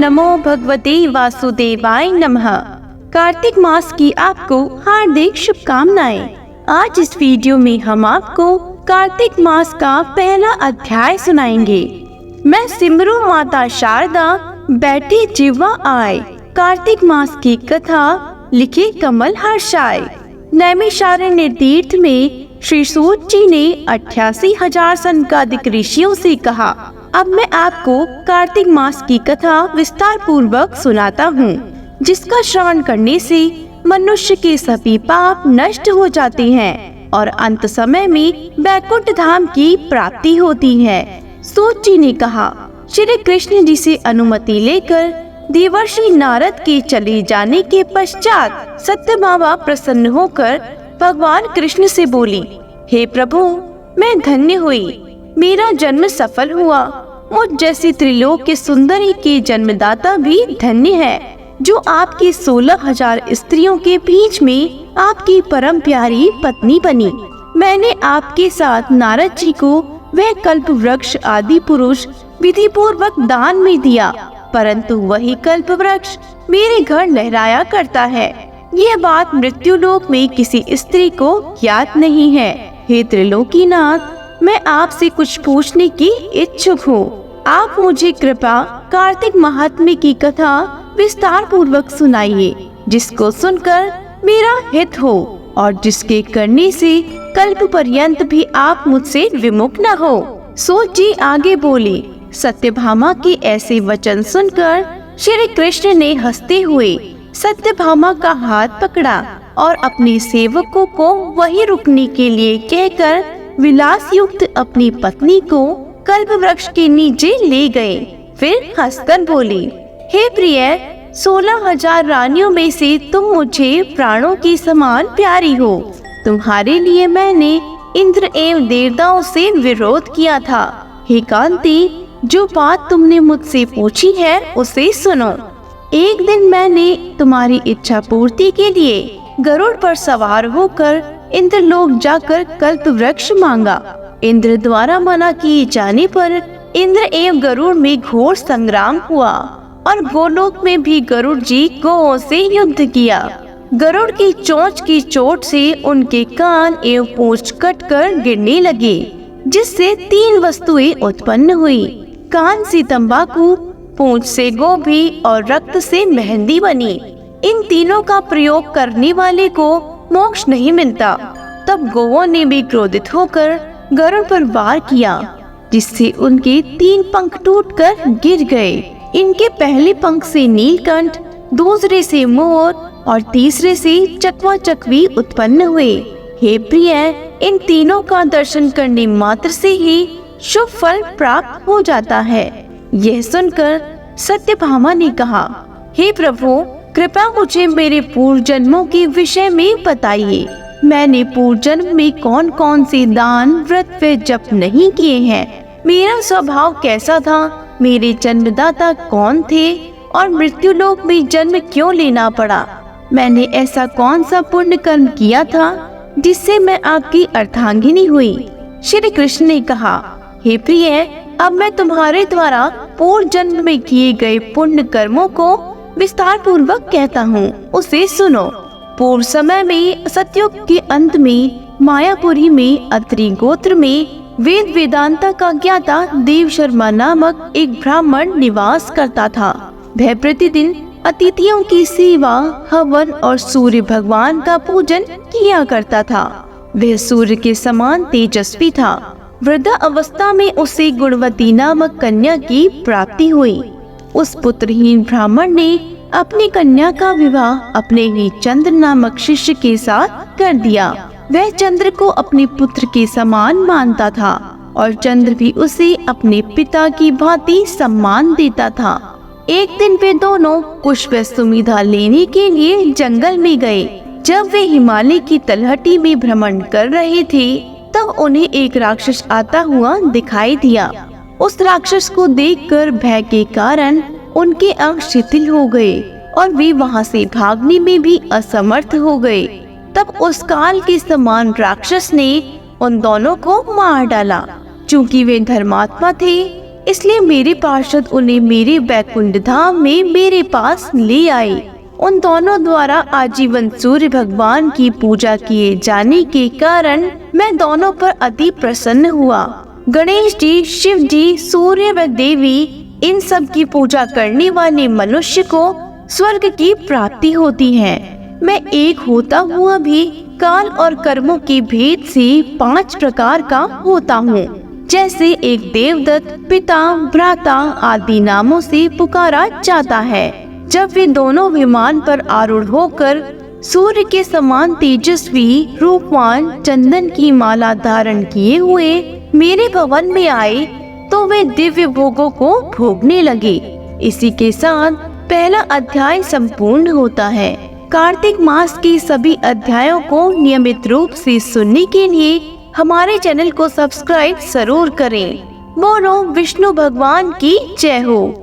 नमो भगवते वासुदेवाय नमः। कार्तिक मास की आपको हार्दिक शुभकामनाएं। आज इस वीडियो में हम आपको कार्तिक मास का पहला अध्याय सुनाएंगे। मैं सिमरू माता शारदा बैठी जिह्वा आए। कार्तिक मास की कथा लिखे कमल हर्षाय। नैमिषारण्य तीर्थ में श्री सूत जी ने 88,000 सनकादिक ऋषियों से कहा, अब मैं आपको कार्तिक मास की कथा विस्तार पूर्वक सुनाता हूँ, जिसका श्रवण करने से मनुष्य के सभी पाप नष्ट हो जाते हैं और अंत समय में बैकुंठ धाम की प्राप्ति होती है। सूत जी ने कहा, श्री कृष्ण जी से अनुमति लेकर देवर्षि नारद के चले जाने के पश्चात सत्यभामा प्रसन्न होकर भगवान कृष्ण से बोली, हे प्रभु, मैं धन्य हुई, मेरा जन्म सफल हुआ। मुझ जैसी त्रिलोक के सुंदरी के जन्मदाता भी धन्य है, जो आपकी 16,000 स्त्रियों के बीच में आपकी परम प्यारी पत्नी बनी। मैंने आपके साथ नारद जी को वह कल्प वृक्ष आदि पुरुष विधि पूर्वक दान में दिया, परंतु वही कल्प वृक्ष मेरे घर लहराया करता है। यह बात मृत्युलोक में किसी स्त्री को ज्ञात नहीं है। हे त्रिलोकीनाथ, मैं आपसे कुछ पूछने की इच्छुक हूँ। आप मुझे कृपा कार्तिक महात्म्य की कथा विस्तार पूर्वक सुनाइए, जिसको सुनकर मेरा हित हो और जिसके करने से कल्प पर्यंत भी आप मुझसे विमुख न हो। सूत जी आगे बोले। सत्यभामा के ऐसे वचन सुनकर श्री कृष्ण ने हंसते हुए सत्यभामा का हाथ पकड़ा और अपने सेवकों को वहीं रुकने के लिए कहकर विलास युक्त अपनी पत्नी को कल्प वृक्ष के नीचे ले गए। फिर हंसकर बोली, हे प्रिय, 16,000 रानियों में से तुम मुझे प्राणों की समान प्यारी हो। तुम्हारे लिए मैंने इंद्र एवं देवताओं से विरोध किया था। हे कांति, जो बात तुमने मुझसे पूछी है उसे सुनो। एक दिन मैंने तुम्हारी इच्छा पूर्ति के लिए गरुड़ पर सवार होकर इंद्रलोक जाकर कल्प वृक्ष मांगा। इंद्र द्वारा मना किए जाने पर इंद्र एवं गरुड़ में घोर संग्राम हुआ और गोलोक में भी गरुड़ जी गौओं से युद्ध किया। गरुड़ की चोंच की चोट से उनके कान एवं पूंछ कटकर गिरने लगे, जिससे 3 वस्तुएं उत्पन्न हुई। कान से तंबाकू, पूंछ से गोभी और रक्त से मेहंदी बनी। इन तीनों का प्रयोग करने वाले को मोक्ष नहीं मिलता। तब गौओं ने भी क्रोधित होकर गरुड़ पर वार किया, जिससे उनके 3 पंख टूटकर गिर गए। इनके पहले पंख से नीलकंठ, दूसरे से मोर और तीसरे से चकवा चकवी उत्पन्न हुए। हे प्रिय, इन तीनों का दर्शन करने मात्र से ही शुभ फल प्राप्त हो जाता है। यह सुनकर सत्यभामा ने कहा, हे प्रभु, कृपया मुझे मेरे पूर्व जन्मों के विषय में बताइए। मैंने पूर्व जन्म में कौन कौन से दान, व्रत व जप नहीं किए हैं। मेरा स्वभाव कैसा था, मेरे जन्मदाता कौन थे और मृत्युलोक में जन्म क्यों लेना पड़ा। मैंने ऐसा कौन सा पुण्य कर्म किया था जिससे मैं आपकी अर्धांगिनी हुई। श्री कृष्ण ने कहा, हे प्रिय, अब मैं तुम्हारे द्वारा पूर्व जन्म में किए गए पुण्य कर्मों को विस्तार पूर्वक कहता हूँ, उसे सुनो। पूर्व समय में सतयुग के अंत में मायापुरी में अत्रि गोत्र में वेद वेदांता का ज्ञाता देव शर्मा नामक एक ब्राह्मण निवास करता था। वह प्रतिदिन अतिथियों की सेवा, हवन और सूर्य भगवान का पूजन किया करता था। वह सूर्य के समान तेजस्वी था। वृद्धा अवस्था में उसे गुणवती नामक कन्या की प्राप्ति हुई। उस पुत्रहीन ब्राह्मण ने अपनी कन्या का विवाह अपने ही चंद्र नामक शिष्य के साथ कर दिया। वह चंद्र को अपने पुत्र के समान मानता था और चंद्र भी उसे अपने पिता की भांति सम्मान देता था। एक दिन वे दोनों पुष्प सुविधा लेने के लिए जंगल में गए। जब वे हिमालय की तलहटी में भ्रमण कर रहे थे, तब उन्हें एक राक्षस आता हुआ दिखाई दिया। उस राक्षस को देखकर भय के कारण उनके अंग शिथिल हो गए और वे वहां से भागने में भी असमर्थ हो गए। तब उस काल के समान राक्षस ने उन दोनों को मार डाला। चूंकि वे धर्मात्मा थे, इसलिए मेरे पार्षद उन्हें मेरे वैकुंठ धाम में मेरे पास ले आए। उन दोनों द्वारा आजीवन सूर्य भगवान की पूजा किए जाने के कारण मैं दोनों पर अति प्रसन्न हुआ। गणेश जी, शिव जी, सूर्य व देवी, इन सब की पूजा करने वाले मनुष्य को स्वर्ग की प्राप्ति होती है। मैं एक होता हुआ भी काल और कर्मों के भेद से 5 प्रकार का होता हूँ। जैसे एक देवदत्त, पिता, भ्राता आदि नामों से पुकारा जाता है। जब वे दोनों विमान पर आरूढ़ होकर सूर्य के समान तेजस्वी, रूपवान, चंदन की माला धारण किए हुए मेरे भवन में आए तो वे दिव्य भोगों को भोगने लगे। इसी के साथ पहला अध्याय संपूर्ण होता है। कार्तिक मास के सभी अध्यायों को नियमित रूप से सुनने के लिए हमारे चैनल को सब्सक्राइब जरूर करें। बोलो विष्णु भगवान की जय हो।